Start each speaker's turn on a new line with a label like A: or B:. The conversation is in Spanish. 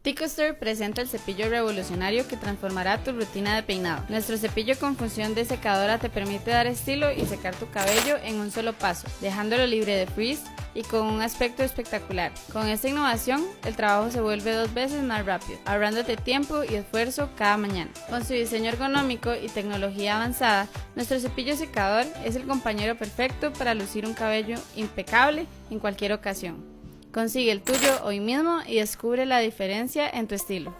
A: Ticoster presenta el cepillo revolucionario que transformará tu rutina de peinado. Nuestro cepillo con función de secadora te permite dar estilo y secar tu cabello en un solo paso, dejándolo libre de frizz y con un aspecto espectacular. Con esta innovación, el trabajo se vuelve 2 veces más rápido, ahorrándote tiempo y esfuerzo cada mañana. Con su diseño ergonómico y tecnología avanzada, nuestro cepillo secador es el compañero perfecto para lucir un cabello impecable en cualquier ocasión. Consigue el tuyo hoy mismo y descubre la diferencia en tu estilo.